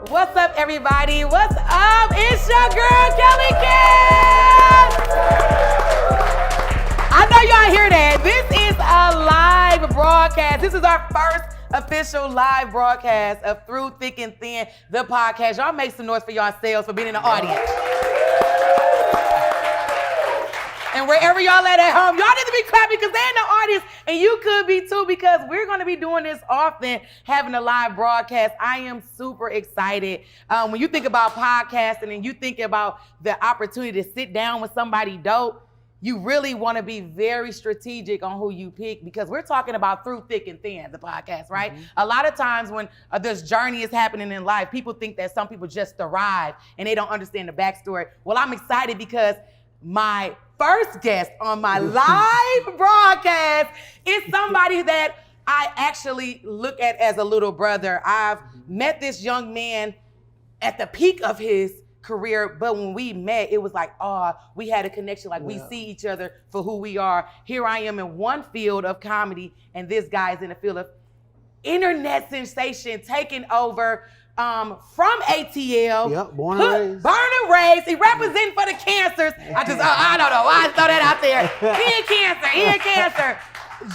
What's up, everybody? What's up? It's your girl, Kellz. I know y'all hear that. This is a live broadcast. This is our first official live broadcast of Through Thick and Thin, the podcast. Y'all make some noise for yourselves for being in the audience. And wherever y'all at home, y'all need to be clapping because they're in the audience, and you could be too, because we're going to be doing this often, having a live broadcast. I am super excited. When you think about podcasting and you think about the opportunity to sit down with somebody dope, you really want to be very strategic on who you pick, because we're talking about Through Thick and Thin, the podcast, right? Mm-hmm. A lot of times when this journey is happening in life, people think that some people just arrive and they don't understand the backstory. Well, I'm excited because my first guest on my live broadcast is somebody that I actually look at as a little brother. I've met this young man at the peak of his career, but when we met, it was like, we had a connection, like we see each other for who we are. Here I am in one field of comedy, and this guy is in the field of internet sensation, taking over from ATL. Yep, born and raised. He representing for the cancers. I don't know why I throw that out there. He in cancer.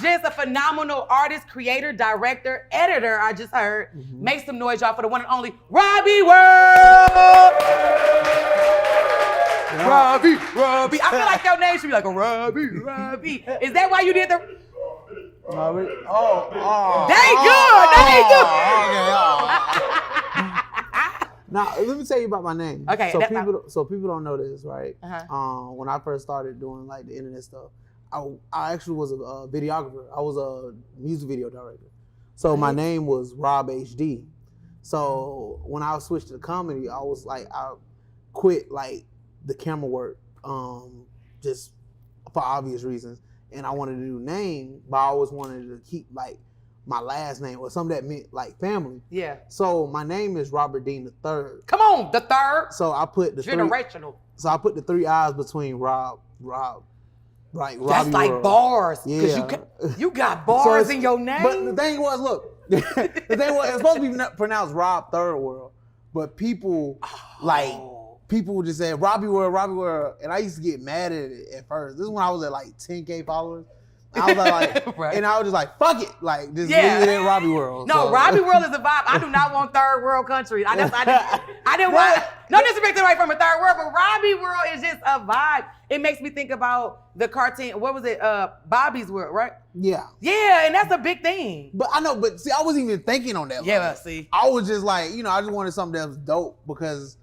Just a phenomenal artist, creator, director, editor, I just heard. Mm-hmm. Make some noise, y'all, for the one and only Robiii World. Robiii. I feel like your name should be like a Robiii. Is that why you did the... Robiii? Now, let me tell you about my name. Okay. So people don't know this, right? Uh-huh. When I first started doing like the internet stuff, I actually was a videographer. I was a music video director. So my name was Rob HD. So when I switched to comedy, I was like, I quit like the camera work, just for obvious reasons. And I wanted to do name, but I always wanted to keep like my last name or something that meant like family. Yeah. So my name is Robert Dean III. Come on, the third. So I put the generational. I put the 3 I's between Rob. Right, that's Robbie like World. Bars. Yeah. You got bars in your name. But the thing was, look, the thing was, it's supposed to be pronounced Rob Third World, but people people just said Robbie World, and I used to get mad at it at first. This is when I was at like 10K followers. I was like, right. And I was just like, fuck it, like just leave it in Robbie World. No, so. Robbie World is a vibe. I do not want third world countries. I didn't want. No disrespect to right from a third world, but Robbie World is just a vibe. It makes me think about the cartoon. What was it? Bobby's World, right? Yeah. Yeah, and that's a big thing. But I know, but see, I wasn't even thinking on that. Yeah, see. I was just like, I just wanted something that was dope because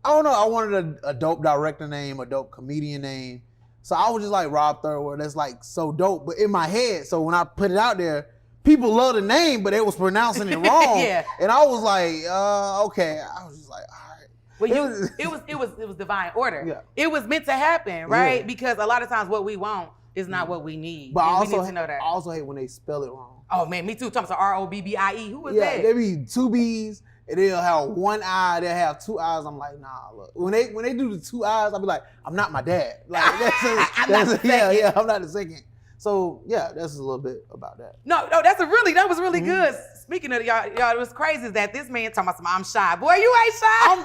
I don't know. I wanted a dope director name, a dope comedian name. So I was just like Rob Third World. That's like so dope. But in my head, so when I put it out there, people love the name, but they was pronouncing it wrong. Yeah. And I was like, okay. I was just like, all right. Well, it was divine order. Yeah. It was meant to happen, right? Yeah. Because a lot of times what we want is not what we need. But we need to know that. I also hate when they spell it wrong. Oh man, me too. Talking about Robbie. Who is that? Yeah, they be 2 B's. And they'll have 1 eye, they'll have 2 eyes. I'm like, nah, look. When they do the 2 eyes, I'll be like, I'm not my dad. Like I'm not the second. I'm not the second. So yeah, that's a little bit about that. No, that was really good. Speaking of y'all, it was crazy that this man talking about I'm shy. Boy, you ain't shy.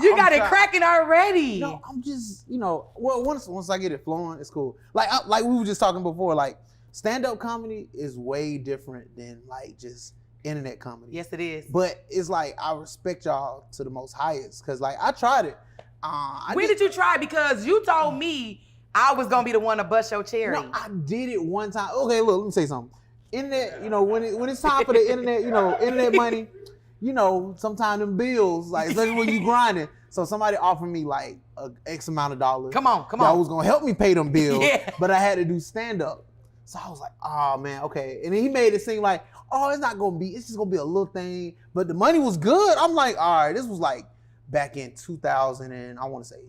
You got it cracking already. No, I'm just, well, once I get it flowing, it's cool. Like we were just talking before, like stand-up comedy is way different than like just internet comedy. Yes, it is. But it's like I respect y'all to the most highest because like I tried it. When did you try? Because you told me I was gonna be the one to bust your cherry. No, I did it one time. Okay, look, let me say something. Internet, when it's time for the internet, internet money, sometimes them bills, like especially when you grinding. So somebody offered me like a X amount of dollars. Come on. That was gonna help me pay them bills. Yeah. But I had to do stand up. So I was like, oh man, okay. And then he made it seem like, it's just gonna be a little thing. But the money was good. I'm like, all right, this was like back in 2000 and I want to say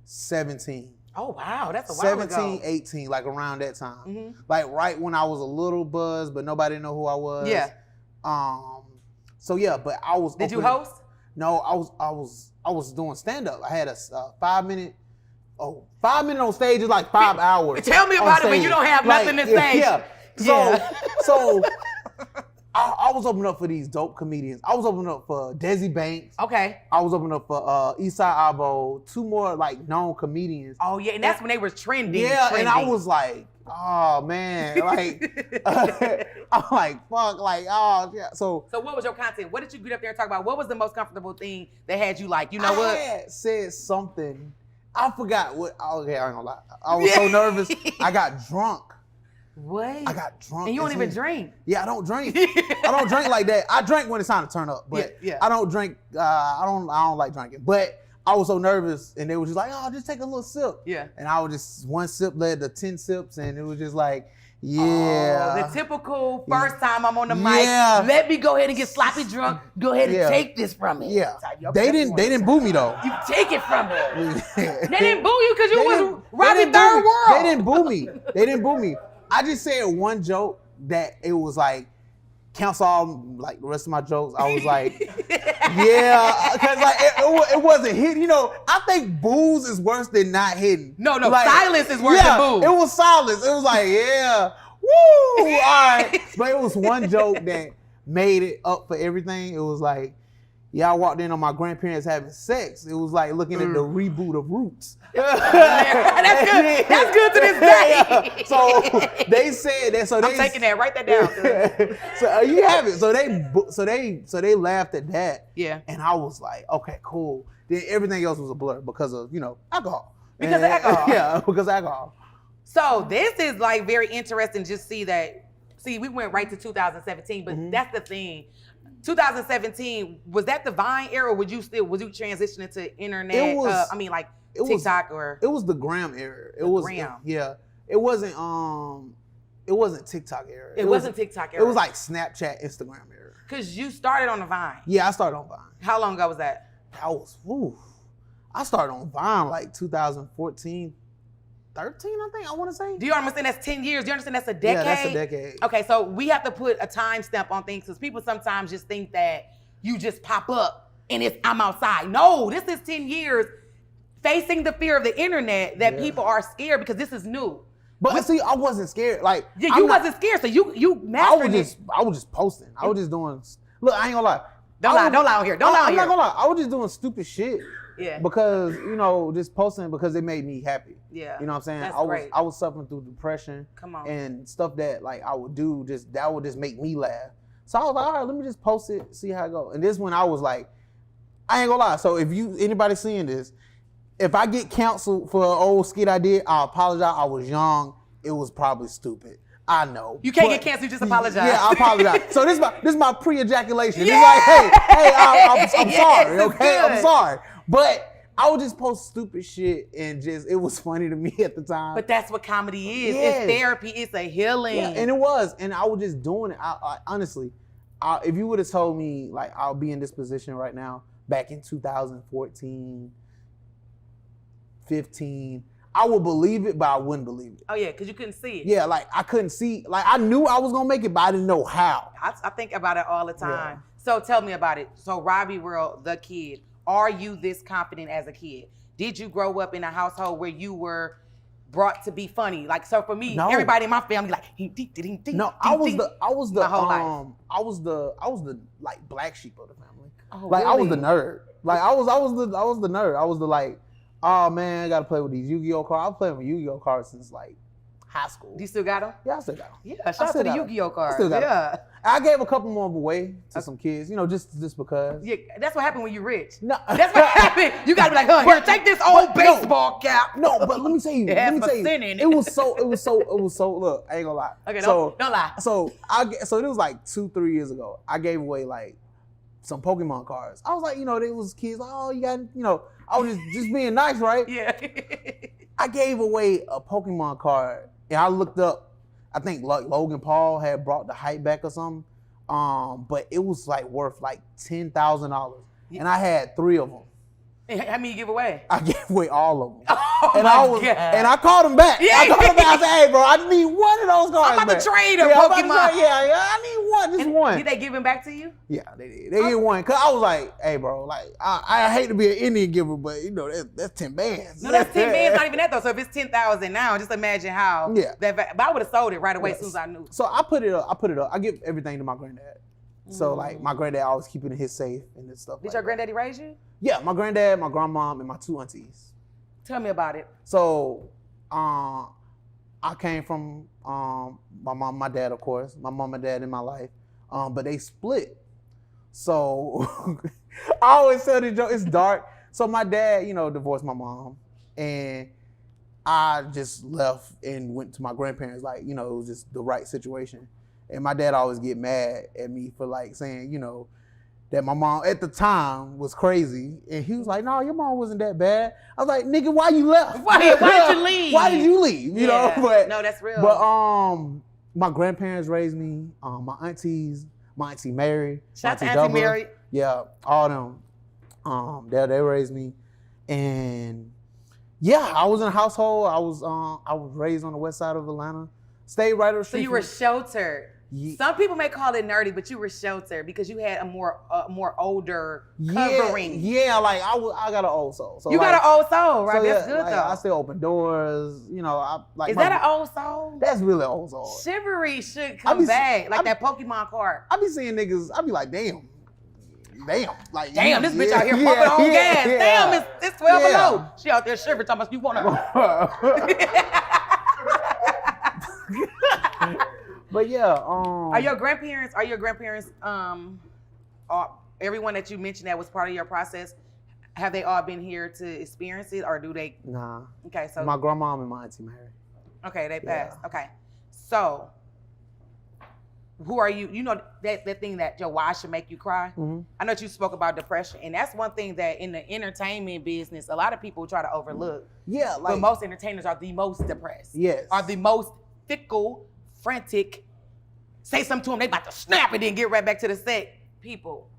17. Oh wow, that's a while ago. 17, 18, like around that time. Mm-hmm. Like right when I was a little buzz, but nobody knew who I was. Yeah. So yeah, but I was. Did you host? No, I was doing stand up. I had a 5 minute. 5 minutes on stage is like 5 hours. Tell me about it when you don't have nothing to say. Yeah. So I was opening up for these dope comedians. I was opening up for Desi Banks. Okay. I was opening up for Eastside Avo, 2 more like known comedians. Oh yeah, and that's when they were trending. Yeah, and I was like, oh man, like I'm like, fuck, like, oh yeah. So what was your content? What did you get up there and talk about? What was the most comfortable thing that had you like, you know what? I had said something. I forgot what. Okay, I ain't gonna lie. I was so nervous. I got drunk. What? I got drunk. And you don't even drink. Yeah, I don't drink. I don't drink like that. I drink when it's time to turn up, but I don't drink. I don't like drinking. But I was so nervous, and they were just like, "Oh, just take a little sip." Yeah. And I was just 1 sip led to 10 sips, and it was just like, yeah. Oh, the typical first time I'm on the mic. Let me go ahead and get sloppy drunk. Go ahead and take this from me. Yeah. They didn't boo me though. You take it from me. They didn't boo you because you was Robbie Third World. They didn't boo me. They didn't boo me. I just said one joke that it was like, cancel all like the rest of my jokes. I was like, yeah, because like it wasn't hitting. You know, I think boos is worse than not hitting. No, like, silence is worse than boos. It was silence. It was like, yeah, woo, all right. But it was one joke that made it up for everything. It was like, yeah, I walked in on my grandparents having sex. It was like looking at the reboot of Roots. That's good. That's good to this day. Yeah. So they said that. So I'm taking that. Write that down. So you have it. So they laughed at that. Yeah. And I was like, okay, cool. Then everything else was a blur because of alcohol. Because of alcohol. Yeah, because of alcohol. So this is like very interesting. Just see, we went right to 2017, but that's the thing. 2017, was that the Vine era, or was you transitioning to internet? It was, TikTok or? It was the Gram era. It was Gram. Yeah. It wasn't TikTok era. It wasn't TikTok era. It was like Snapchat, Instagram era. Cause you started on the Vine. Yeah, I started on Vine. How long ago was that? I started on Vine like 2014. 13, I think, I want to say. Do you understand that's 10 years? Do you understand that's a decade? Yeah, that's a decade. Okay, so we have to put a timestamp on things because people sometimes just think that you just pop up and I'm outside. No, this is 10 years facing the fear of the internet that people are scared because this is new. But see, I wasn't scared. Like, you wasn't scared, so you mastered it. I was just posting. I was just doing. Look, I ain't gonna lie. Don't lie on here. I'm not gonna lie. I was just doing stupid shit. Yeah. Because, just posting because it made me happy. Yeah. You know what I'm saying? That's great. I was suffering through depression. Come on. And stuff that like I would do that would just make me laugh. So I was like, all right, let me just post it, see how it goes. And this one I was like, I ain't gonna lie. So if anybody seeing this, if I get canceled for an old skit I did, I apologize. I was young. It was probably stupid. I know. You can't get canceled, just apologize. Yeah, I apologize. So this is my pre-ejaculation. Yeah! It's like, hey, I'm sorry, okay? I'm sorry. But I would just post stupid shit and it was funny to me at the time. But that's what comedy is. Yes. It's therapy. It's a healing. Yeah, and it was. And I was just doing it. I honestly, if you would have told me like I'll be in this position right now back in 2014, 15, I would believe it, but I wouldn't believe it. Oh yeah, because you couldn't see it. Yeah, like I couldn't see. Like I knew I was gonna make it, but I didn't know how. I think about it all the time. Yeah. So tell me about it. So Robiii World, the kid. Are you this confident as a kid? Did you grow up in a household where you were brought to be funny? Like, so for me, everybody in my family like, no, I was the my whole life. I was the like black sheep of the family. Oh, like really? I was the nerd. Like I was the nerd. I was the like, oh man, I gotta play with these Yu-Gi-Oh cards. I was playing with Yu-Gi-Oh cards since like high school. Do you still got them? Yeah, I still got them. Yeah, shout out to the Yu-Gi-Oh cards. I still got them. them. I gave a couple more away to some kids, just because. Yeah, that's what happened when you're rich. No. That's what happened. You gotta be like, here, take this old baseball cap. No, but let me tell you. It was so. Look, I ain't gonna lie. Okay, don't lie. So it was like 2-3 years ago. I gave away like some Pokemon cards. I was like, they was kids like, oh, you got, I was just being nice, right? Yeah. I gave away a Pokemon card, and I looked up. I think like Logan Paul had brought the hype back or something, but it was like worth like $10,000, and I had 3 of them. How many you give away? I gave away all of them. Oh and my God. And I called him back. Yeah. I called him back. I said, hey, bro, I need one of those cards. I'm about to trade a Pokemon. I need one, just one. Did they give him back to you? Yeah, they did. They gave one. Cause I was like, hey, bro, like I hate to be an Indian giver, but that's 10 bands. No, that's 10 bands. Not even that though. So if it's 10,000 now, just imagine how. Yeah. But I would have sold it right away as soon as I knew. So I put it up. I give everything to my granddad. So like my granddad always keeping his safe and stuff. Did your granddaddy raise you? Yeah, my granddad, my grandmom, and my 2 aunties. Tell me about it. So I came from my mom, my dad, of course, my mom and dad in my life, but they split. So I always tell the joke, it's dark. So my dad, divorced my mom, and I just left and went to my grandparents. Like, it was just the right situation. And my dad always get mad at me for like saying, that my mom at the time was crazy. And he was like, no, your mom wasn't that bad. I was like, nigga, why you left? Why did you leave? Why did you leave? You know? But, no, that's real. But my grandparents raised me, my aunties, my auntie Mary. Shout out to Auntie Mary. Yeah, all them. They raised me. And yeah, I was in a household. I was raised on the west side of Atlanta. Stayed right on the street. So you were sheltered. Yeah. Some people may call it nerdy, but you were sheltered because you had a more older covering. Yeah, like I got an old soul. So you got an old soul, right? So that's good though. I still open doors. I like. Is that an old soul? That's really an old soul. Chivalry should come back, like that Pokemon card. I be seeing niggas. I be like, damn, like damn, this bitch out here pumping on gas. Yeah. Damn, it's 12 below. She out there shivering, talking about you want to. But yeah, Are your grandparents? Everyone that you mentioned that was part of your process, have they all been here to experience it, or do they? Nah. Okay, so my grandmom and my auntie Mary. Okay, they passed. Yeah. Okay, so who are you? You know that thing that your why should make you cry. Mm-hmm. I know you spoke about depression, and that's one thing that in the entertainment business, a lot of people try to overlook. Yeah, but most entertainers are the most depressed. Yes, are the most fickle, frantic. Say something to them, they about to snap it and get right back to the set. People,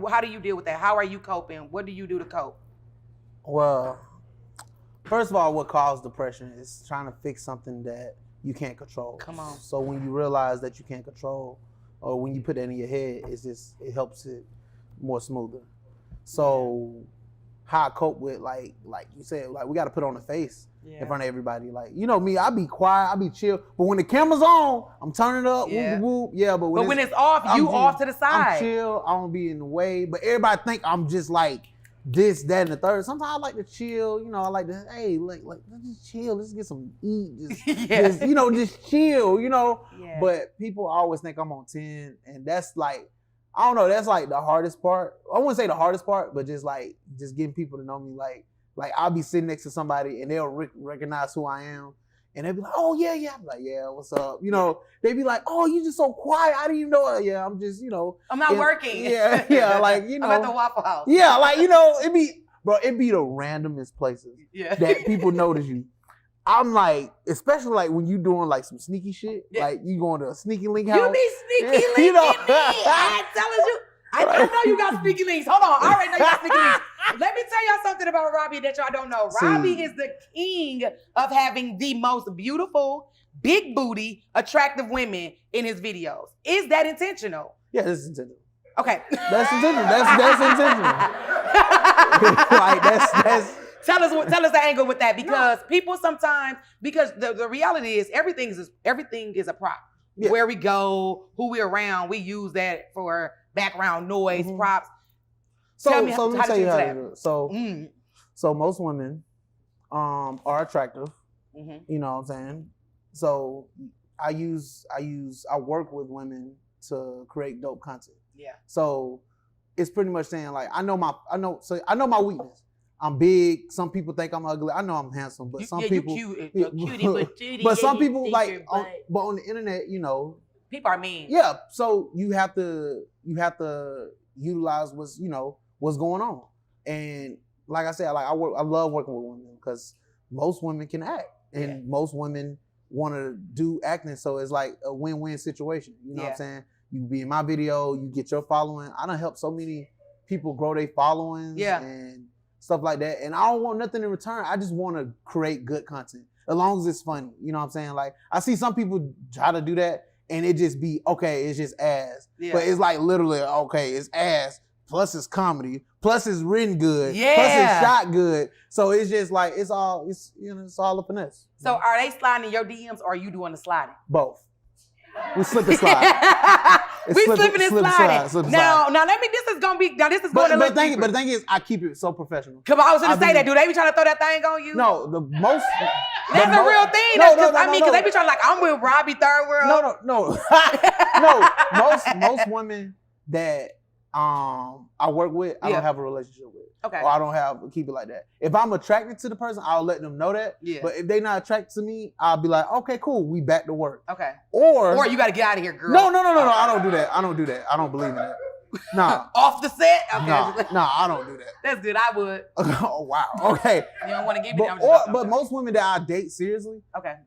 how do you deal with that? How are you coping? What do you do to cope? Well, first of all, what causes depression is trying to fix something that you can't control. Come on. So when you realize that you can't control, or when you put that in your head, it helps it more smoother. So how I cope with like you said, like we got to put on a face in front of everybody. Like, me, I be quiet, I be chill. But when the camera's on, I'm turning up, whoop, whoop. Yeah, but when it's off, you off to the side. I'm chill, I don't be in the way. But everybody think I'm just like this, that, and the third. Sometimes I like to chill. I like to, hey, like let's just chill. Let's get some eat. Just chill. Yeah. But people always think I'm on 10, and that's like, I don't know. That's like the hardest part. I wouldn't say the hardest part, but just getting people to know me. Like I'll be sitting next to somebody and they'll recognize who I am, and they'll be like, "Oh yeah." I'm like, "Yeah, what's up?" They be like, "Oh, you just so quiet. I didn't even know." Yeah, I'm just, I'm not working. Yeah, like I'm at the Waffle House. Yeah, like it be the randomest places that people notice you. I'm like, especially like when you doing like some sneaky shit, like you going to a sneaky link house. You need sneaky link in me. I'm telling you. I know you got sneaky links. Hold on. I already know you got sneaky links. Let me tell y'all something about Robiii that y'all don't know. Robiii is the king of having the most beautiful, big booty, attractive women in his videos. Is that intentional? Yeah, this is intentional. Okay. That's intentional. That's intentional. Like that's Tell us the angle with that, because people sometimes, because the reality is everything is a prop. Yeah. Where we go, who we're around, we use that for background noise, props. So let me tell you how to do it. So most women are attractive. Mm-hmm. You know what I'm saying? So I work with women to create dope content. Yeah. So it's pretty much saying like I know my weakness. I'm big. Some people think I'm ugly. I know I'm handsome, but some people, you're cutie but tootie. But some people like, but on the internet, people are mean. Yeah, so you have to utilize what's going on, and like I said, like I love working with women because most women can act, and most women want to do acting, so it's like a win-win situation. You know what I'm saying? You be in my video, you get your following. I done helped so many people grow their followings, and stuff like that. And I don't want nothing in return. I just want to create good content as long as it's funny. You know what I'm saying? Like I see some people try to do that and it just be, okay, it's just ass. Yeah. But it's like literally, okay, it's ass, plus it's comedy, plus it's written good, plus it's shot good. So it's just like, it's all a finesse. So are they sliding in your DMs or are you doing the sliding? Both. We slip and slide. We slipping and sliding. Now let me. This is going to look deeper. But the thing is, I keep it so professional. Come on, I was going to say that. Do they be trying to throw that thing on you? No, That's a real thing. Because they be trying to like, I'm with Robiii Third World. No. Most women that I work with, I don't have a relationship with. Okay. Or I don't keep it like that. If I'm attracted to the person, I'll let them know that. Yeah. But if they're not attracted to me, I'll be like, okay, cool, we back to work. Okay. Or you got to get out of here, girl. No, I don't do that. I don't believe in that. Nah. Off the set? Okay. Nah, I don't do that. That's good. I would. Oh, wow. Okay. You don't want to give me But most women that I date seriously,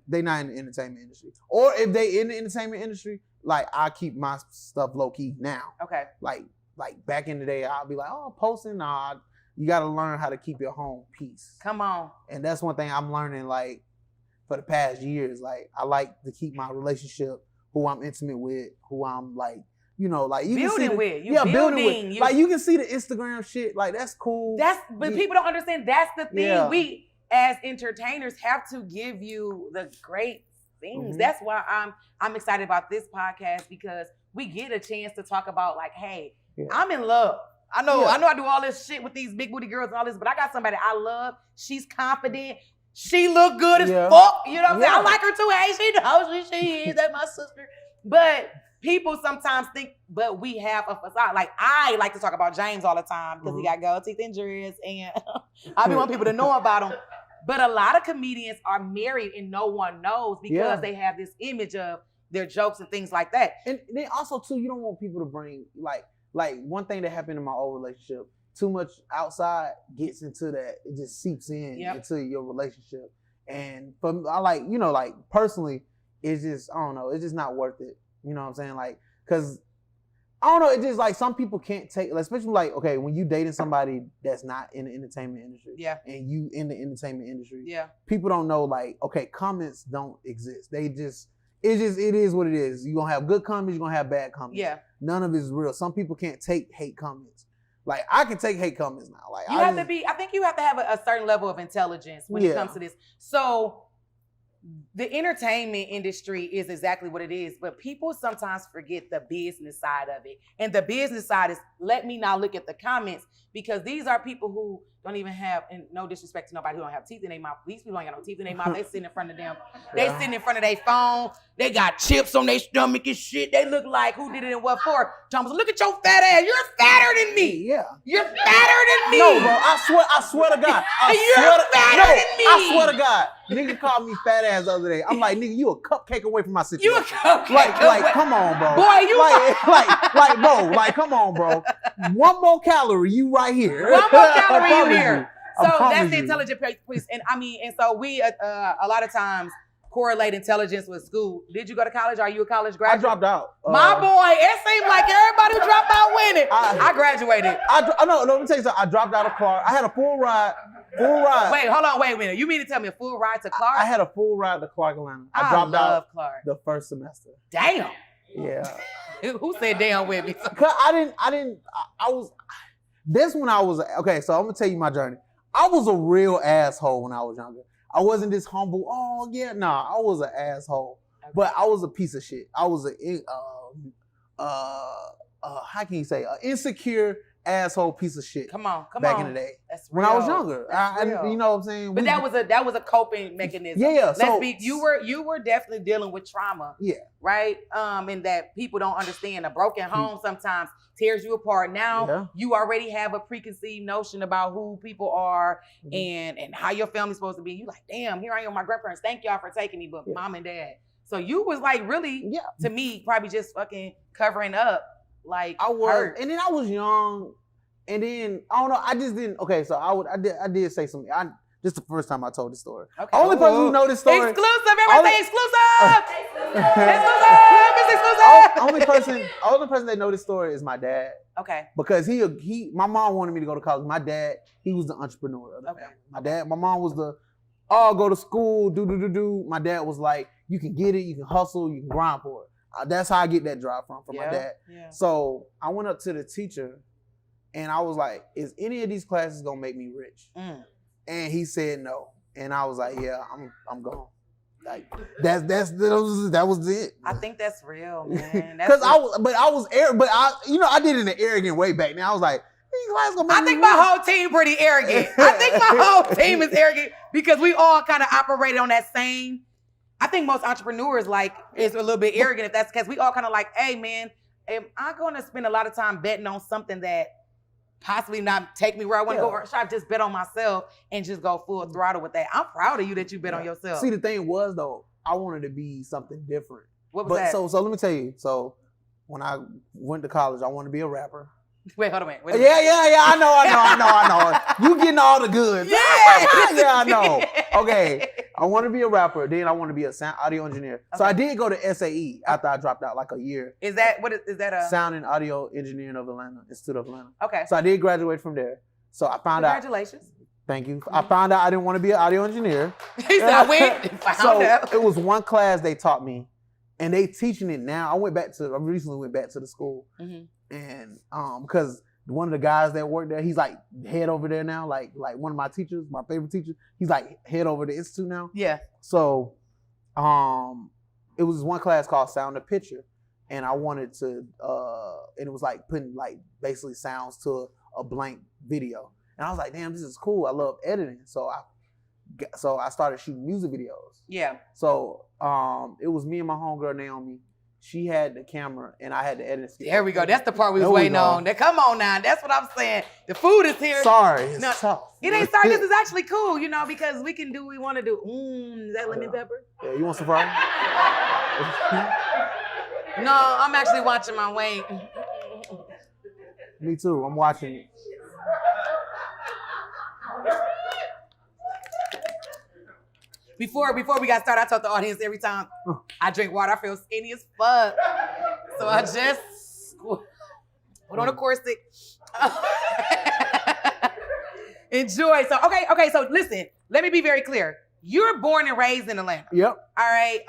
they not in the entertainment industry. Or if they in the entertainment industry, like I keep my stuff low key now. Okay. Like back in the day, I'll be like, oh, posting, nah. You got to learn how to keep your home peace. Come on. And that's one thing I'm learning, like, for the past years. Like, I like to keep my relationship, who I'm intimate with, who I'm, like, you know, like... you building can see with. Building with. Like, you can see the Instagram shit. Like, that's cool. But people don't understand. That's the thing. Yeah. We, as entertainers, have to give you the great things. Mm-hmm. That's why I'm excited about this podcast, because we get a chance to talk about, like, hey, I'm in love. I know I do all this shit with these big booty girls and all this, but I got somebody I love. She's confident. She look good as fuck. You know what I'm saying? I like her too. Hey, she knows she is. That's my sister. But people sometimes think, but we have a facade. Like, I like to talk about James all the time because he got gold teeth and dreads, and I want people to know about him. But a lot of comedians are married and no one knows because they have this image of their jokes and things like that. And then also, too, you don't want people to bring, like one thing that happened in my old relationship, too much outside gets into that. It just seeps in into your relationship. And personally, it's just, I don't know, it's just not worth it. You know what I'm saying? Like, cause I don't know, it's just like some people can't take, especially like, okay, when you dating somebody that's not in the entertainment industry, and you in the entertainment industry, people don't know, like, okay, comments don't exist. It is what it is. You're gonna have good comments, you're gonna have bad comments. Yeah. None of it is real. Some people can't take hate comments. Like, I can take hate comments now. Like, I think you have to have a certain level of intelligence when it comes to this. So the entertainment industry is exactly what it is, but people sometimes forget the business side of it. And the business side is, let me now look at the comments, because these are people who don't even have, and no disrespect to nobody who don't have teeth in their mouth. These people ain't got no teeth in their mouth. They sitting in front of them. They sitting in front of their phone. They got chips on their stomach and shit. They look like, who did it and what for? Thomas, look at your fat ass. You're fatter than me. Yeah. You're fatter than me. No, bro. I swear to God. You're fatter than me. I swear to God. Nigga called me fat ass the other day. I'm like, nigga, you a cupcake away from my situation. You a cupcake like, come on, bro. Boy, you bro, like, come on, bro. One more calorie, you right here. One more calorie, you here. So that's the intelligent piece. And so we, a lot of times, correlate intelligence with school. Did you go to college? Are you a college graduate? I dropped out. My boy, it seemed like everybody who dropped out winning. I graduated. No, let me tell you something. I dropped out of Clark. I had a full ride. Wait, hold on. Wait a minute. You mean to tell me a full ride to Clark? I had a full ride to Clark, Atlanta. I dropped out Clark the first semester. Damn. Yeah. Who said damn with me? Cause this when I was, okay, so I'm going to tell you my journey. I was a real asshole when I was younger. I wasn't this humble. Oh yeah, nah. I was an asshole, but I was a piece of shit. I was how can you say, an insecure asshole piece of shit. Come on. Back in the day, that's when real. I was younger. You know what I'm saying? But that was a coping mechanism. Yeah. You were definitely dealing with trauma. Yeah. Right. And that people don't understand. A broken home sometimes tears you apart. Now you already have a preconceived notion about who people are and how your family's supposed to be. You like, damn, here I am, my grandparents. Thank y'all for taking me, but mom and dad. So you was like really, to me, probably just fucking covering up. Like I was, hurt. and then I was young, and then I don't know. I just didn't. Okay, so I did say something. This is the first time I told this story. Okay. Only person who know this story. Exclusive. Everybody say exclusive. Exclusive. Only person that know this story is my dad. Okay. Because my mom wanted me to go to college. My dad, he was the entrepreneur of the family. My mom was the, go to school, do. My dad was like, you can get it, you can hustle, you can grind for it. That's how I get that drive from my dad. Yeah. So I went up to the teacher and I was like, is any of these classes gonna make me rich? And he said no. And I was like, yeah, I'm gone. Like that was it. I think that's real, man. Because I did it in an arrogant way back then. I was like, I think my whole team pretty arrogant. I think my whole team is arrogant because we all kind of operated on that same. I think most entrepreneurs like is a little bit arrogant if that's because we all kind of like, hey man, am I going to spend a lot of time betting on something that possibly not take me where I want to go, or should I just bet on myself and just go full throttle with that? I'm proud of you that you bet on yourself. See, the thing was though, I wanted to be something different. What was that? So let me tell you. So when I went to college, I wanted to be a rapper. Wait, hold on a minute. Yeah. I know. You getting all the goods. Yeah, I know. Okay, I want to be a rapper. Then I want to be a sound audio engineer. Okay. So I did go to SAE after I dropped out like a year. Is that a Sound and Audio Engineering of Atlanta, Institute of Atlanta. Okay. So I did graduate from there. So I found out. Congratulations. Thank you. I found out I didn't want to be an audio engineer. He said I went. Found out. It was one class they taught me, and they teaching it now. I recently went back to the school. Mm-hmm. And because one of the guys that worked there, he's like head over there now, like one of my teachers, my favorite teacher, he's like head over the institute now. Yeah. So it was one class called Sound to Picture, and I wanted to and it was like putting like basically sounds to a blank video. And I was like, damn, this is cool. I love editing. So I started shooting music videos. Yeah. So it was me and my homegirl Naomi. She had the camera and I had the editing. There we go. That's the part we was waiting on. Come on now. That's what I'm saying. The food is here. Sorry. It's tough. It ain't sorry. This is actually cool, because we can do what we want to do. Is that lemon pepper? Yeah, you want some fries? No, I'm actually watching my weight. Me too. I'm watching it. Before we got started, I told the audience every time I drink water, I feel skinny as fuck. So I just put on a corset. Enjoy. So okay. So listen, let me be very clear. You're born and raised in Atlanta. Yep. All right.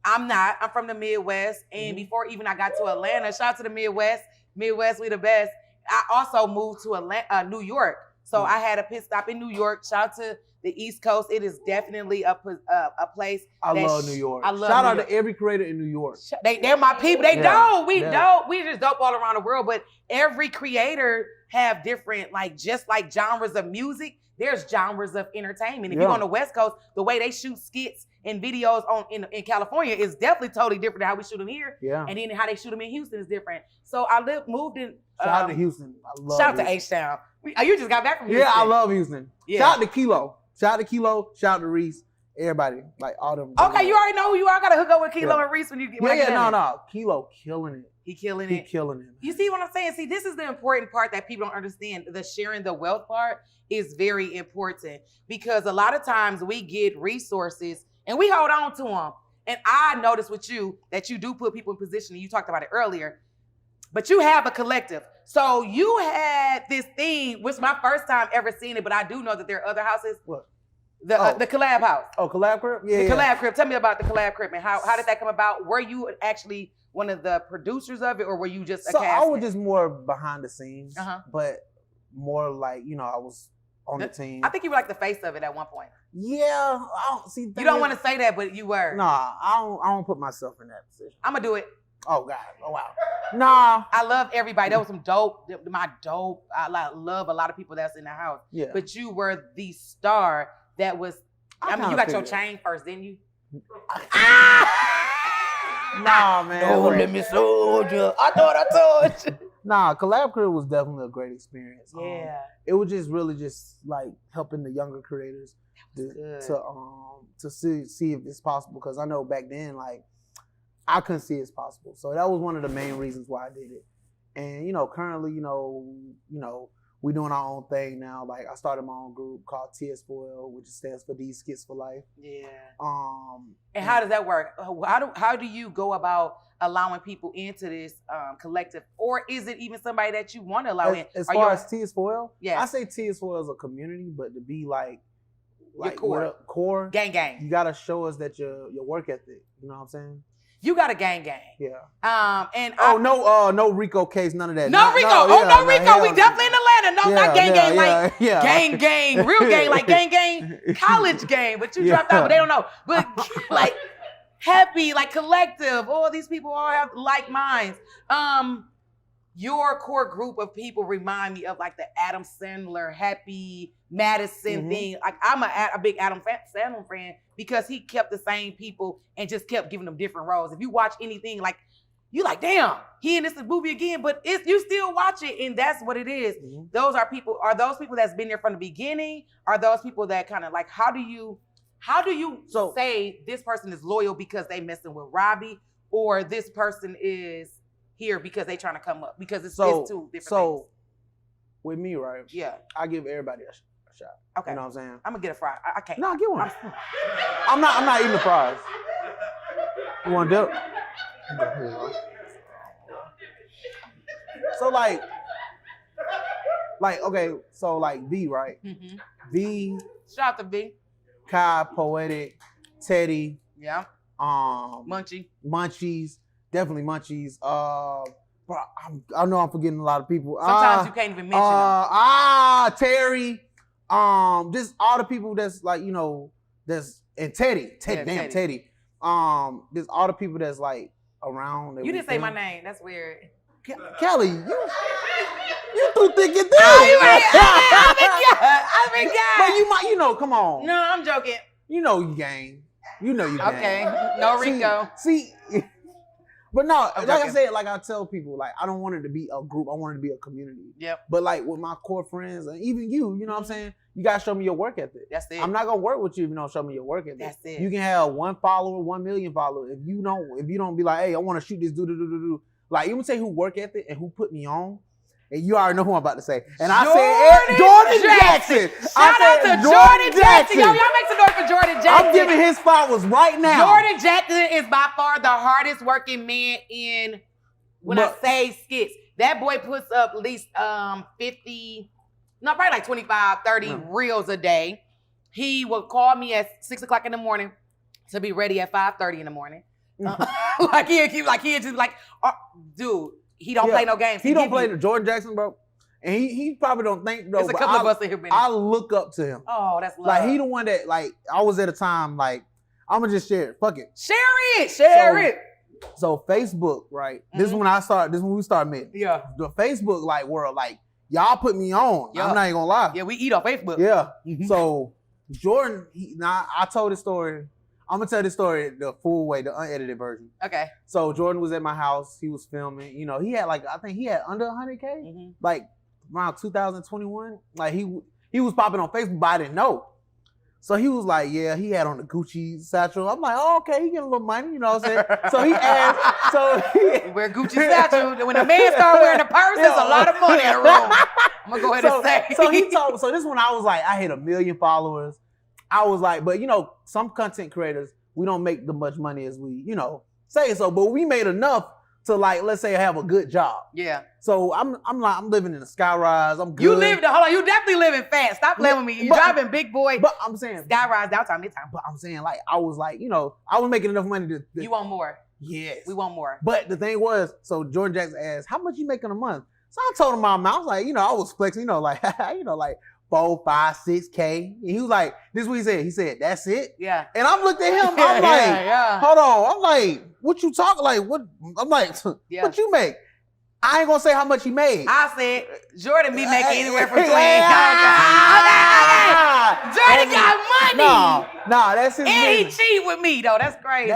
I'm not. I'm from the Midwest, and before even I got to Atlanta, shout out to the Midwest. Midwest, we the best. I also moved to New York. So I had a pit stop in New York. Shout out to the East Coast. It is definitely a place. I love New York. I love Shout New out York. to every creator in New York. They're my people. We dope. We just dope all around the world. But every creator have different, just like genres of music. There's genres of entertainment. If you're on the West Coast, the way they shoot skits and videos in California is definitely totally different than how we shoot them here. Yeah. And then how they shoot them in Houston is different. So moved in. Shout out to Houston. I love Shout out to H-Town. You just got back from Houston. Yeah, I love Houston. Yeah. Shout out to Kilo. Shout out to Reese. Everybody, like all them. Okay, you already know who you are. Got to hook up with Kilo and Reese when you get. No. Kilo killing it. He killing it. You see what I'm saying? See, this is the important part that people don't understand. The sharing the wealth part is very important because a lot of times we get resources and we hold on to them. And I noticed with you that you do put people in position, and you talked about it earlier, but you have a collective. So you had this thing, which is my first time ever seeing it, but I do know that there are other houses. What? The Collab house. Oh, Collab Crib? Yeah. The Collab Crib. Tell me about the Collab Crib and how did that come about? Were you actually one of the producers of it, or were you just a cast? I was just more behind the scenes, but more like, I was on the team. I think you were like the face of it at one point. Yeah, I don't see. You don't want to say that, but you were. Nah, I don't put myself in that position. I'm gonna do it. Oh God! Oh wow! Nah, I love everybody. That was some dope. I love a lot of people that's in the house. Yeah. But you were the star that was. I mean, you got your chain first, didn't you? Nah, man. Don't let me sold you. I thought I told you. Nah, Collab Crib was definitely a great experience. Yeah. It was just really just like helping the younger creators to see if it's possible, because I know back then I couldn't see it's possible. So that was one of the main reasons why I did it. And currently, we doing our own thing now. Like I started my own group called TS4L, which stands for These Skits for Life. Yeah. And how does that work? How do you go about allowing people into this collective, or is it even somebody that you want to allow in? As far as TS4L, yeah, I say TS4L is a community, but to be like your core, gang, you gotta show us that your work ethic. You know what I'm saying? You got a gang. Yeah. And no Rico case, none of that. No Rico. No Rico. We definitely in Atlanta. No, not gang. Gang. Real gang, like gang. College gang. But you dropped out, but they don't know. But like happy, like collective. All these people all have like minds. Your core group of people remind me of like the Adam Sandler, Happy Madison thing. Like I'm a big Adam Sandler fan because he kept the same people and just kept giving them different roles. If you watch anything, like you like, damn, he in this movie again, but you still watch it, and that's what it is. Those are people. Are those people that's been there from the beginning? Are those people that kind of like? How do you say this person is loyal because they messing with Robiii, or this person is here because they trying to come up, because it's two different things. With me, right? Yeah. I give everybody a shot. Okay. You know what I'm saying? I'm gonna get a fry. I can't. No, get one. I'm not eating the fries. You want dip? So like okay, so like V, right? V. Shout out to V. Kai, Poetic, Teddy. Yeah. Munchies. Definitely Munchies. Bro, I know I'm forgetting a lot of people. Sometimes you can't even mention them. Terry. Just all the people that's like, you know, and Teddy. Teddy. Just all the people that's like around. You didn't say my name. That's weird. Kelly, you too thick and thin. I forgot. But you might, you know, come on. No, I'm joking. You know you gang. You know you gang. Okay. No Rico. See. But no, I said, like I tell people, like I don't want it to be a group. I want it to be a community. Yep. But like with my core friends, and even you know what I'm saying? You gotta show me your work ethic. That's it. I'm not gonna work with you if you don't show me your work ethic. That's it. You can have 1 follower, 1 million followers. If you don't be like, hey, I want to shoot this do. Like you would say who work ethic and who put me on. And you already know who I'm about to say. And I said Jordan Jackson. Shout out to Jordan Jackson. Yo, y'all make some noise for Jordan Jackson. I'm giving his flowers right now. Jordan Jackson is by far the hardest working man in, I say skits. That boy puts up at least 50, no, probably like 25, 30 reels a day. He will call me at 6 o'clock in the morning to be ready at 5:30 in the morning. Dude. He don't play no games. He don't play the Jordan Jackson, bro. And he probably don't think, though. There's a couple of us in here. I look up to him. Oh, that's love. Like, he the one that, like, I was at a time, like, I'm going to just share it. Fuck it. Share it. So, Facebook, right? This is when we started meeting. Yeah. The Facebook, like, world, like, y'all put me on. Yeah. I'm not even going to lie. Yeah, we eat on Facebook. Yeah. So, Jordan, I told this story. I'm gonna tell this story the full way, the unedited version. Okay. So Jordan was at my house. He was filming. You know, he had I think he had under 100K, like around 2021. Like he was popping on Facebook, but I didn't know. So he was like, yeah, he had on the Gucci satchel. I'm like, oh, okay, he getting a little money, you know what I'm saying? So he asked, he wear Gucci satchel. When a man start wearing a purse, there's a lot of money in the room. I'm gonna go ahead and say. So this one I was like, I hit 1 million followers. I was like, but you know, some content creators, we don't make the much money as we, you know, say so, but we made enough to like, let's say have a good job. Yeah. So I'm living in a skyrise. I'm good. You definitely living fast. Stop playing with me. You driving big boy. But I'm saying skyrise, downtown, midtown. But I'm saying like, I was like, you know, I was making enough money to. You want more? Yes. We want more. But the thing was, so Jordan Jackson asked, how much you making a month? So I told him my amount. I was like, you know, I was flexing, you know, like, you know, like 4, 5, 6K. And he was like, this is what he said. He said, that's it? Yeah. And I looked at him, I'm like, hold on. I'm like, what you talking? Like, what? I'm like, what you make? I ain't gonna say how much he made. I said, Jordan be making anywhere from 20. Jordan got money. No, that's his business. And he cheat with me though. That's crazy.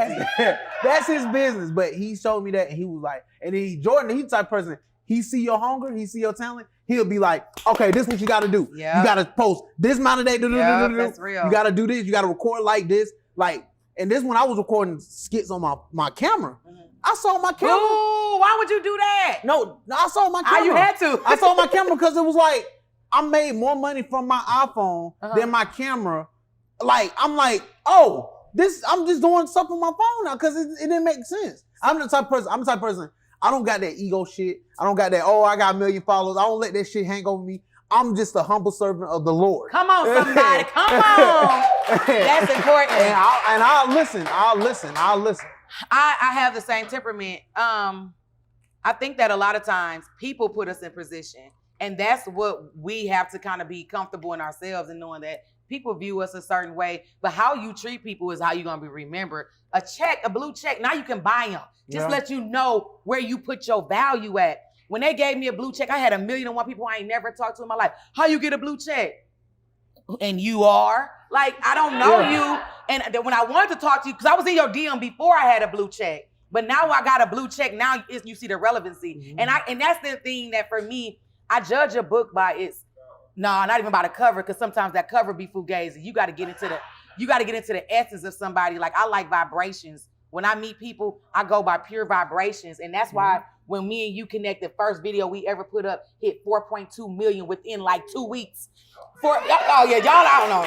That's his business. But he showed me that and he was like, and Jordan, he's the type of person, he see your hunger, he see your talent, he'll be like, okay, this is what you gotta do. Yep. You gotta post this amount of days. That's real. You gotta do this, you gotta record like this. Like, and this when I was recording skits on my camera. I saw my camera. Ooh, why would you do that? No, I saw my camera. You had to. I saw my camera because it was like, I made more money from my iPhone than my camera. Like, I'm like, oh, I'm just doing stuff on my phone now because it didn't make sense. I'm the type of person, I don't got that ego shit. I don't got that, oh, I got 1 million followers. I don't let that shit hang over me. I'm just a humble servant of the Lord. Come on, somebody. Come on. That's important. And I'll listen. I have the same temperament. I think that a lot of times people put us in position, and that's what we have to kind of be comfortable in ourselves and knowing that people view us a certain way, but how you treat people is how you're going to be remembered. A blue check, now you can buy them. Just let you know where you put your value at. When they gave me a blue check, I had 1,000,001 people I ain't never talked to in my life. How you get a blue check? And you are? Like, I don't know you. And when I wanted to talk to you, because I was in your DM before I had a blue check, but now I got a blue check, now you see the relevancy. Mm-hmm. And that's the thing that for me, I judge a book by its, not even by the cover, because sometimes that cover be fugazi. You got to get into the essence of somebody. Like, I like vibrations. When I meet people, I go by pure vibrations. And that's why when me and you connect, the first video we ever put up hit 4.2 million within like 2 weeks. Y'all, I don't know.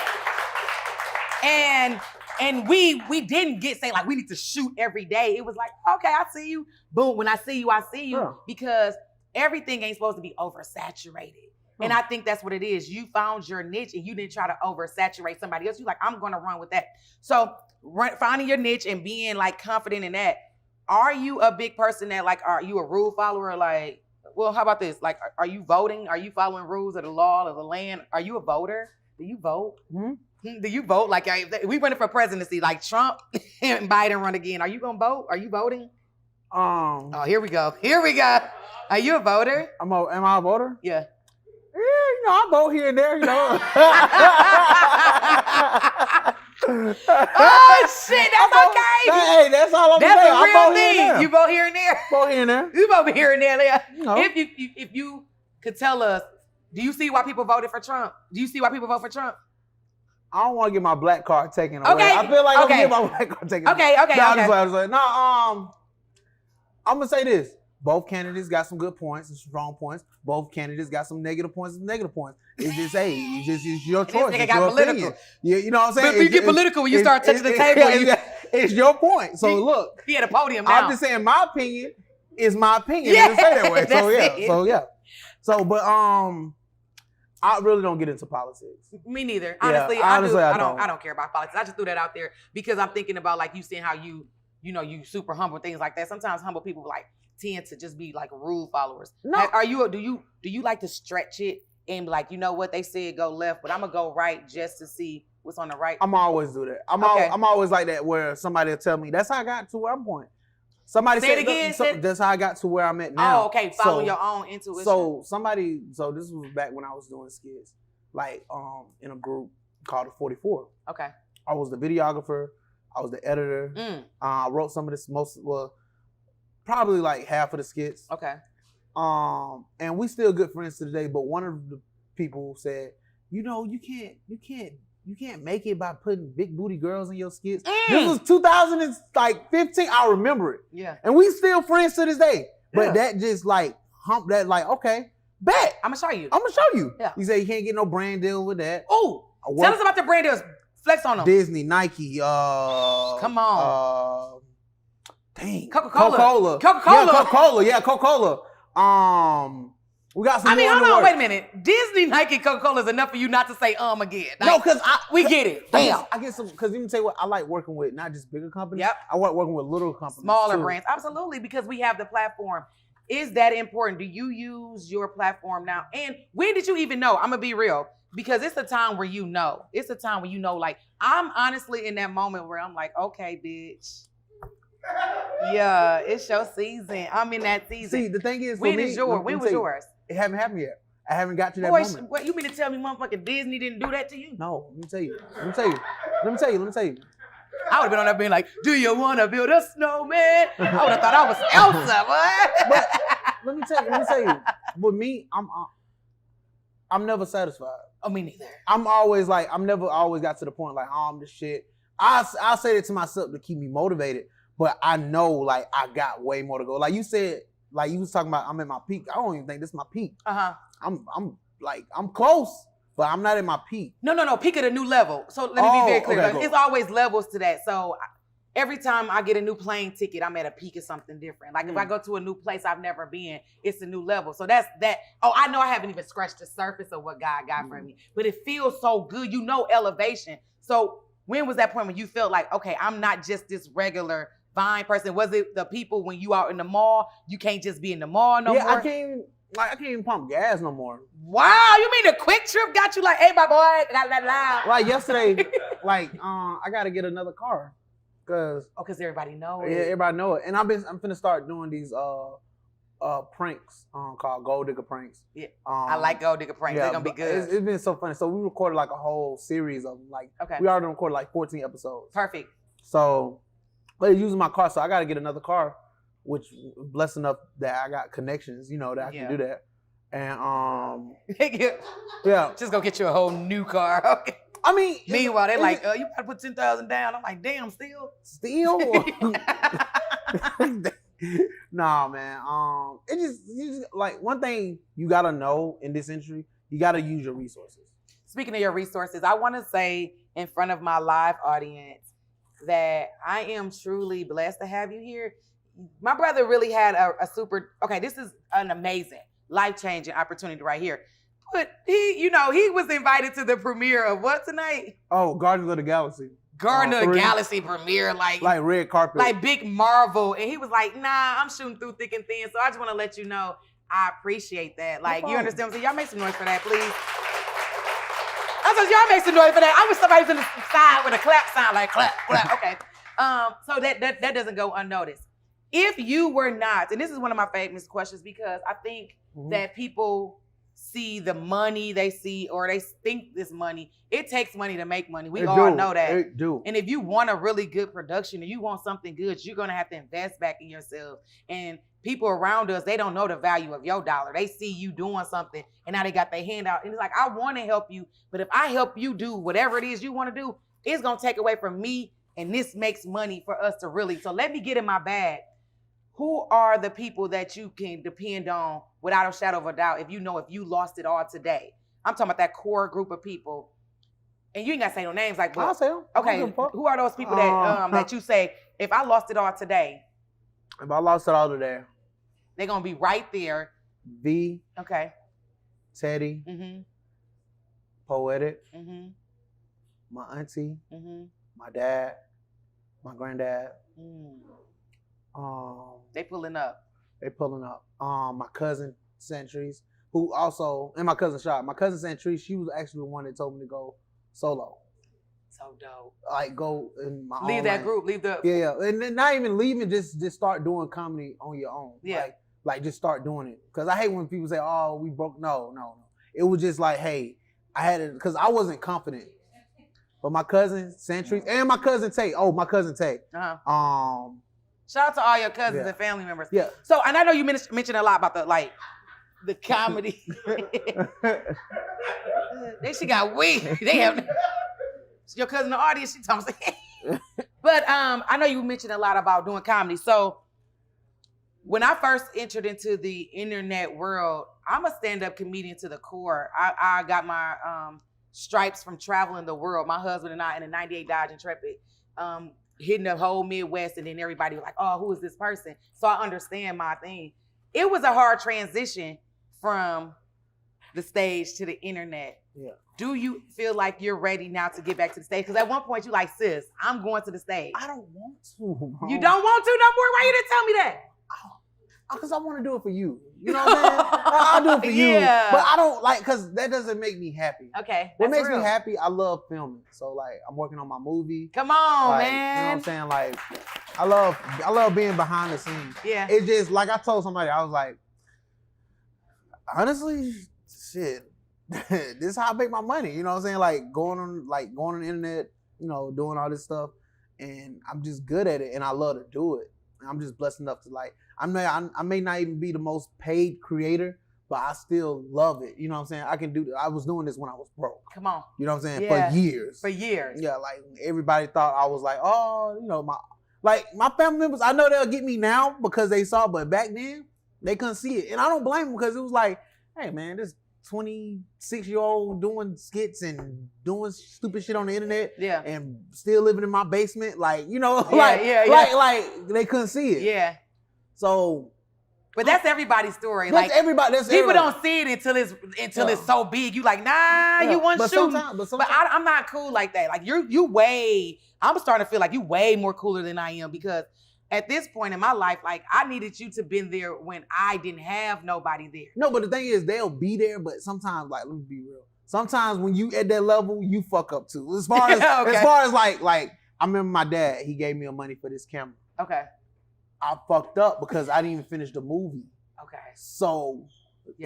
And we didn't say like we need to shoot every day. It was like, okay, I see you. Boom. When I see you, I see you. Because everything ain't supposed to be oversaturated. And I think that's what it is. You found your niche and you didn't try to oversaturate somebody else. You're like, I'm going to run with that. So finding your niche and being like confident in that. Are you a big person that like, are you a rule follower? Like, well, how about this? Like, are you voting? Are you following rules of the law of the land? Are you a voter? Do you vote? Mm-hmm. Do you vote? Like, we running for presidency, like Trump and Biden run again. Are you going to vote? Are you voting? Oh, here we go. Are you a voter? Am I a voter? Yeah. Yeah, I vote here and there, Oh shit, that's okay. Hey, that's all I'm saying. That's a real thing. You vote here and there. Vote here and there. You vote here and there. Yeah. If you could tell us, do you see why people voted for Trump? Do you see why people vote for Trump? I don't want to get my black card taken away. Okay. I feel like I'm gonna get my black card taken away. Okay. I was like, I'm gonna say this. Both candidates got some good points and strong points. Both candidates got some negative points and negative points. It's just, it's your choice. It's your opinion. Yeah, you know what I'm saying? But you get political when you start touching the table. It's your point. So look. He at a podium now. I'm just saying my opinion is my opinion. Yeah, say that way. But I really don't get into politics. Me neither. Honestly, I don't care about politics. I just threw that out there because I'm thinking about like you saying how you super humble, things like that. Sometimes humble people like tend to just be like rule followers. No. Do you like to stretch it and be like, you know what, they said go left, but I'm gonna go right just to see what's on the right? I'm always do that. I'm always like that where somebody will tell me that's how I got to where I'm going. Somebody said it again. That's how I got to where I'm at now. Oh, okay. Following your own intuition. So this was back when I was doing skits, like in a group called the 44. Okay. I was the videographer. I was the editor. I wrote some of this probably like half of the skits. Okay. And we still good friends to today. But one of the people said, you can't make it by putting big booty girls in your skits. This was 2015. I remember it. Yeah. And we still friends to this day. But that just like hump that like, okay, bet. I'm gonna show you. Yeah. He said you can't get no brand deal with that. Oh, tell us about the brand deals. Flex on them. Disney, Nike, come on. Dang. Coca-Cola. Yeah, Coca-Cola. We got some. hold on, wait a minute. Disney, Nike, Coca-Cola is enough for you not to say again. Like, no, because we get it. Damn. I get some, because you can say what I like working with, not just bigger companies. Yep. I like working with little companies. Smaller brands. Absolutely, because we have the platform. Is that important? Do you use your platform now? And when did you even know? I'm gonna be real. Because it's a time where you know. It's a time where you know, like, I'm honestly in that moment where I'm like, okay, bitch. Yeah, it's your season. I'm in that season. See, the thing is, when was yours? It haven't happened yet. I haven't got to that moment. What, you mean to tell me motherfucking Disney didn't do that to you? No, let me tell you. I would have been on that being like, do you want to build a snowman? I would have thought I was Elsa, boy. But let me tell you. With me, I'm never satisfied. Oh, me neither. I'm never always got to the point like, I'm the shit. I'll say that to myself to keep me motivated, but I know like I got way more to go. Like you said, like you was talking about, I'm at my peak. I don't even think this is my peak. I'm close, but I'm not at my peak. No, peak at a new level. So let me be very clear. Okay, it's always levels to that. So every time I get a new plane ticket, I'm at a peak of something different. Like if I go to a new place I've never been, it's a new level. So that's that. Oh, I know I haven't even scratched the surface of what God got for me, but it feels so good. You know, elevation. So when was that point when you felt like, okay, I'm not just this regular Vine person? Was it the people when you out in the mall? You can't just be in the mall no more? I can't even pump gas no more. Wow, you mean the Quick Trip got you like, hey, my boy, got that loud? Like yesterday, I gotta get another car. Cause everybody know it. Yeah, everybody know it. And I'm finna start doing these pranks called Gold Digger pranks. Yeah, I like Gold Digger pranks. They're gonna be good. It's been so funny. So we recorded like a whole series of them. Like we already recorded like 14 episodes. Perfect. So, but it's using my car, so I gotta get another car, which blessed enough that I got connections, that I can do that. And yeah, just go get you a whole new car. Okay. I mean, meanwhile, they're like, you gotta put 10,000 down. I'm like, damn, still. Nah, man. You just like one thing you gotta know in this industry, you gotta use your resources. Speaking of your resources, I want to say in front of my live audience that I am truly blessed to have you here. My brother really had a super. Okay, this is an amazing, life-changing opportunity right here. But he was invited to the premiere of what tonight? Oh, Guardians of the Galaxy. Guardians of the Galaxy premiere, like red carpet, like big Marvel, and he was like, "Nah, I'm shooting through thick and thin." So I just want to let you know, I appreciate that. Like, you understand what I'm saying? Y'all make some noise for that, please. I said, y'all make some noise for that. I wish somebody was in the side with a clap sound, like clap, clap. Okay. So that doesn't go unnoticed. If you were not, and this is one of my famous questions because I think that people see the money they see, or they think this money. It takes money to make money. We all know that. It do. And if you want a really good production and you want something good, you're going to have to invest back in yourself. And people around us, they don't know the value of your dollar. They see you doing something and now they got their hand out. And it's like, I want to help you, but if I help you do whatever it is you want to do, it's going to take away from me. And this makes money for us to really. So let me get in my bag. Who are the people that you can depend on without a shadow of a doubt if you lost it all today? I'm talking about that core group of people. And you ain't got to say no names like, I'll say them. Okay, who are those people that you say, if I lost it all today? If I lost it all today. They're going to be right there. V. Okay. Teddy. Poetic. My auntie. My dad. My granddad. They pulling up. My cousin Centuries, who also, and my cousin Shot. My cousin Centuries, she was actually the one that told me to go solo. So dope. Like go in my leave own that lane. group. Leave the and then not even leaving. Just start doing comedy on your own. Yeah. Like just start doing it. Cause I hate when people say, "Oh, we broke." No. It was just like, hey, I had it because I wasn't confident. But my cousin Centuries and my cousin Tate. Oh, my cousin Tate. Shout out to all your cousins and family members. Yeah. So, and I know you mentioned a lot about the comedy. She got weed. They have your cousin in the audience. She told me. But I know you mentioned a lot about doing comedy. So, when I first entered into the internet world, I'm a stand-up comedian to the core. I got my stripes from traveling the world. My husband and I in a '98 Dodge Intrepid. Hitting the whole Midwest, and then everybody was like, oh, who is this person? So I understand my thing. It was a hard transition from the stage to the internet. Yeah. Do you feel like you're ready now to get back to the stage? Because at one point you like, sis, I'm going to the stage. I don't want to. Bro. You don't want to no more? Why you didn't tell me that? Because I want to do it for you. You know what I'm saying? I'll do it for you. But I don't because that doesn't make me happy. Okay. What makes me happy, I love filming. So like I'm working on my movie. Come on, man. You know what I'm saying? Like I love being behind the scenes. Yeah. It's just like I told somebody, I was like, honestly, shit, this is how I make my money. You know what I'm saying? Like going on the internet, doing all this stuff. And I'm just good at it and I love to do it. I'm just blessed enough to I may not even be the most paid creator, but I still love it. You know what I'm saying? I was doing this when I was broke. Come on. You know what I'm saying? Yeah. For years. Yeah, like everybody thought I was like, oh, my family members, I know they'll get me now because they saw, but back then they couldn't see it. And I don't blame them because it was like, hey man, this 26-year-old doing skits and doing stupid shit on the internet and still living in my basement. Like, like they couldn't see it. Yeah. So, but that's everybody's story. That's everybody. People don't see it until it's so big. You like, nah, you weren't shooting. But I'm not cool like that. Like I'm starting to feel like you way more cooler than I am because at this point in my life, like I needed you to been there when I didn't have nobody there. No, but the thing is, they'll be there, but sometimes, like, let me be real. Sometimes when you at that level, you fuck up too. As far as okay. as far as like I remember my dad, he gave me money for this camera. Okay. I fucked up because I didn't even finish the movie. Okay. So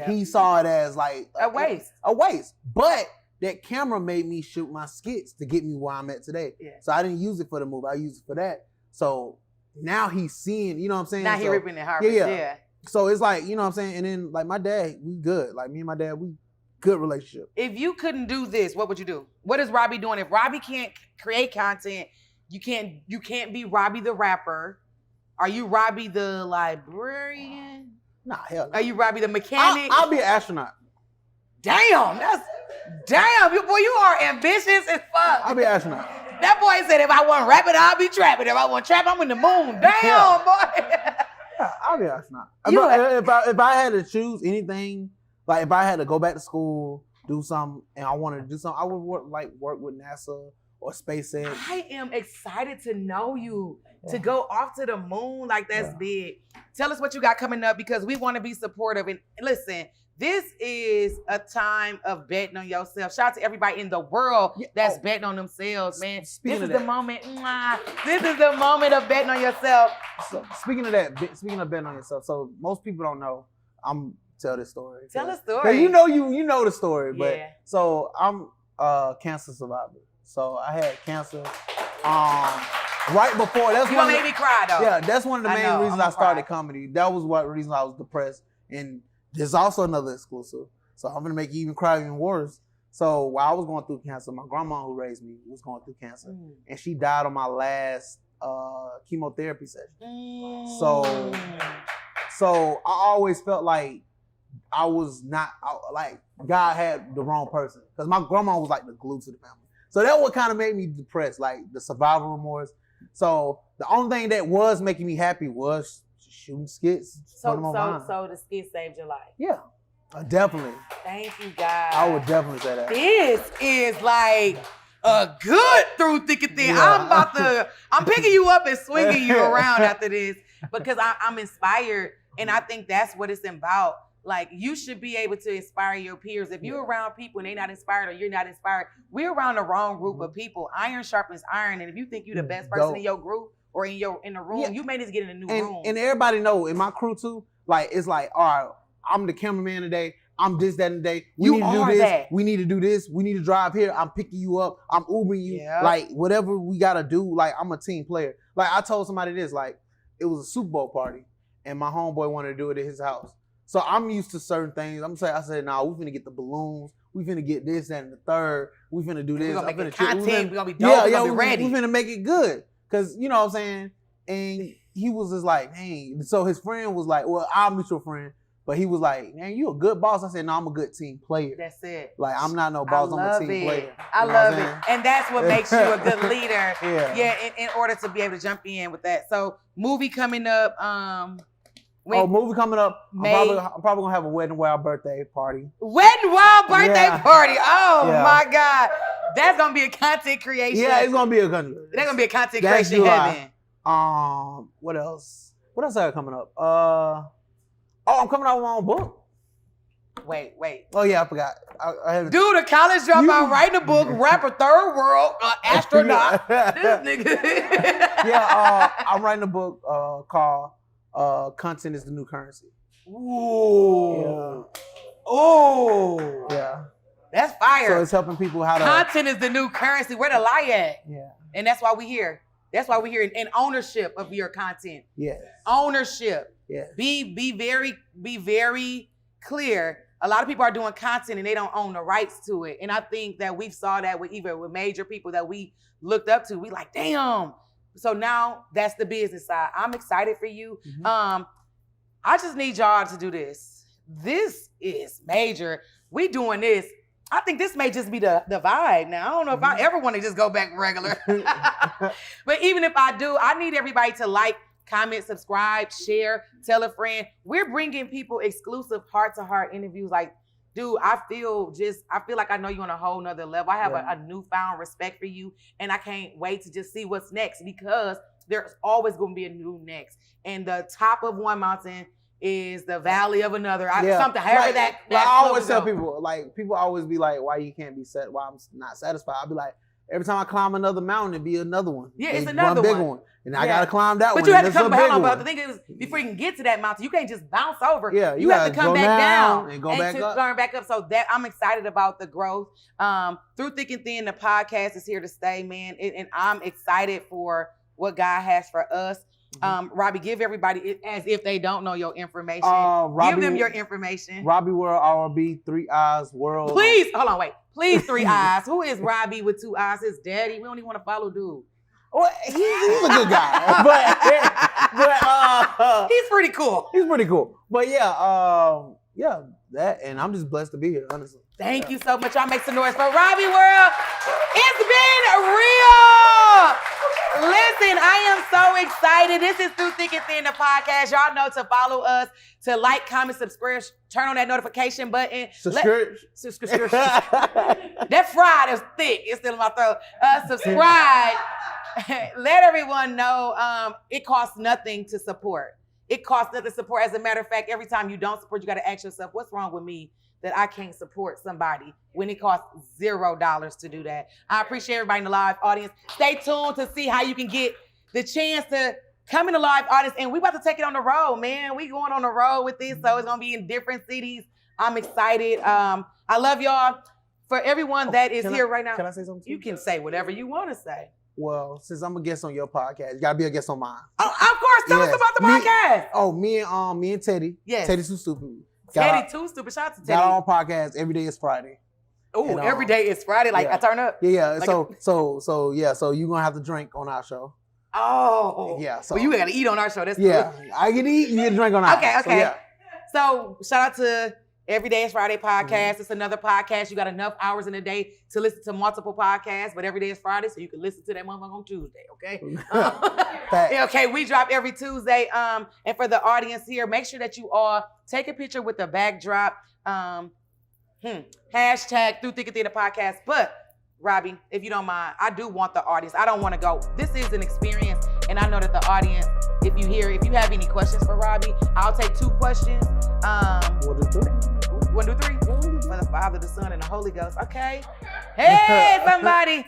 he saw it as like a waste. A waste. But that camera made me shoot my skits to get me where I'm at today. Yeah. So I didn't use it for the movie. I used it for that. So now he's seeing, you know what I'm saying? Now he ripping it hard. Yeah. So it's like, you know what I'm saying? And then like my dad, we good. Like me and my dad, we good relationship. If you couldn't do this, what would you do? What is Robiii doing? If Robiii can't create content, you can't be Robiii the rapper. Are you Robiii the librarian? Nah, hell no. Are you Robiii the mechanic? I'll be an astronaut. Damn, boy, you are ambitious as fuck. I'll be an astronaut. That boy said, if I want rapping, I'll be trapping. If I want trap, I'm in the moon. Damn, boy. Yeah, I'll be an astronaut. If I had to choose anything, like if I had to go back to school, do something, and I wanted to do something, I would work with NASA or SpaceX. I am excited to know you, to go off to the moon. Like, that's big. Tell us what you got coming up, because we want to be supportive. And listen, this is a time of betting on yourself. Shout out to everybody in the world that's betting on themselves, man. This is the moment. This is the moment of betting on yourself. So, speaking of betting on yourself, so most people don't know. I'm tell this story. Tell the story. You know the story, but so I'm a cancer survivor. So I had cancer right before. That's you gonna make me cry though. Yeah, that's one of the main reasons I started comedy. That was what reason I was depressed. And there's also another exclusive. So I'm gonna make you even cry even worse. So while I was going through cancer, my grandma who raised me was going through cancer, and she died on my last chemotherapy session. So I always felt like I was not like God had the wrong person, because my grandma was like the glue to the family. So that what kind of made me depressed, like the survival remorse. So the only thing that was making me happy was shooting skits. So the skit saved your life. Yeah, definitely. Thank you, God. I would definitely say that. This is like a good through thick and thin. Yeah. I'm picking you up and swinging you around after this, because I'm inspired, and I think that's what it's about. Like, you should be able to inspire your peers. If you're around people and they're not inspired, or you're not inspired, we're around the wrong group of people. Iron sharpens iron, and if you think you're the best person in your group or in the room, you may need to get in a new room. And everybody know in my crew too, like it's like, all right, I'm the cameraman today. I'm this, that, and today. We need to do this. We need to do this. We need to drive here. I'm picking you up. I'm Ubering you. Yeah. Like, whatever we gotta do. Like, I'm a team player. Like, I told somebody this. Like, it was a Super Bowl party, and my homeboy wanted to do it at his house. So I'm used to certain things. I said, nah, we finna get the balloons. We finna get this, that, and the third. We finna do this. We're gonna make content. We're gonna be dope. We're gonna be ready. We finna make it good. Cause you know what I'm saying? And he was just like, dang. So his friend was like, well, our mutual friend, but he was like, man, you a good boss. I said, no, I'm a good team player. That's it. Like, I'm not no boss, I'm a team player. I love it. And that's what makes you a good leader. In order to be able to jump in with that. So movie coming up, movie coming up. I'm probably gonna have a Wet n Wild birthday party. Wet n Wild birthday party. Oh my God. That's gonna be a content creation. Yeah, it's gonna be a content. That's gonna be a content creation heaven. What else? What else I got coming up? I'm coming out with my own book. Wait. Oh yeah, I forgot. I haven't. Dude, a college dropout writing a book, rapper, third world, astronaut. This nigga. I'm writing a book called Content is the New Currency. Ooh. Yeah. Ooh. Yeah. That's fire. So it's helping people how to. Content is the new currency. Where the lie at? Yeah. And that's why we here. That's why we're here in ownership of your content. Yes. Ownership. Yes. Be very clear. A lot of people are doing content and they don't own the rights to it. And I think that we saw that with major people that we looked up to. We like, damn. So now that's the business side. I'm excited for you. Mm-hmm. I just need y'all to do this. This is major. We doing this. I think this may just be the vibe now. I don't know if I ever want to just go back regular. But even if I do, I need everybody to like, comment, subscribe, share, tell a friend. We're bringing people exclusive heart-to-heart interviews. Like, dude, I feel like I know you on a whole nother level. I have a newfound respect for you, and I can't wait to just see what's next, because there's always going to be a new next. And the top of one mountain is the valley of another. Something, however that I always tell people, like, people always be like, why you can't be set? Why I'm not satisfied? I'll be like, every time I climb another mountain, it'd be another one. Yeah, it's another bigger one. And I got to climb that one. But you have to come back. But the thing is, before you can get to that mountain, you can't just bounce over. Yeah, you have to come back down and go back up. Turn back up. So that I'm excited about the growth. Through Thick and Thin, the podcast is here to stay, man. And I'm excited for what God has for us. Robiii, give everybody, as if they don't know your information. Give them your information. Robiii World, RB, 3 Eyes World. Please, hold on, wait. Please, 3 Eyes. Who is Robiii with 2 eyes? His daddy. We don't even want to follow dude. Well, he's a good guy, but he's pretty cool. He's pretty cool. But yeah, that, and I'm just blessed to be here, honestly. Thank you so much. Y'all make some noise for Robiii World. It's been real. Listen, I am so excited. This is Through Thick and Thin, the podcast. Y'all know to follow us, to like, comment, subscribe, turn on that notification button. Subscribe. That fried is thick. It's still in my throat. Subscribe. Let everyone know it costs nothing to support. It costs nothing to support. As a matter of fact, every time you don't support, you got to ask yourself, what's wrong with me that I can't support somebody when it costs $0 to do that? I appreciate everybody in the live audience. Stay tuned to see how you can get the chance to come in the live audience. And we about to take it on the road, man. We going on the road with this, so it's going to be in different cities. I'm excited. I love y'all. For everyone that is here right now. Can I say something? You can say whatever you want to say. Well, since I'm a guest on your podcast, you gotta be a guest on mine. Oh, of course, tell us about the podcast. Me and Teddy. Yes. Teddy Too Stupid. Teddy Too Stupid. Shout out to Teddy. Got our own podcast. Every day is Friday. Oh, every day is Friday. Like I turn up. Yeah. Like so you're gonna have to drink on our show. Oh. Yeah. So well, you gotta eat on our show. That's cool. I can eat. You get to drink on our. Okay. So shout out to Every Day is Friday podcast. It's another podcast. You got enough hours in a day to listen to multiple podcasts, but every day is Friday, so you can listen to that motherfucker on Tuesday, okay? Okay, we drop every Tuesday. And for the audience here, make sure that you all take a picture with the backdrop. Hashtag Through Thick and Thin the podcast. But Robiii, if you don't mind, I do want the audience. I don't want to go. This is an experience, and I know that the audience, if you have any questions for Robiii, I'll take 2 questions. 1, 2, 3. 1, 2, 3. For the Father, the Son, and the Holy Ghost. Okay. Hey, somebody.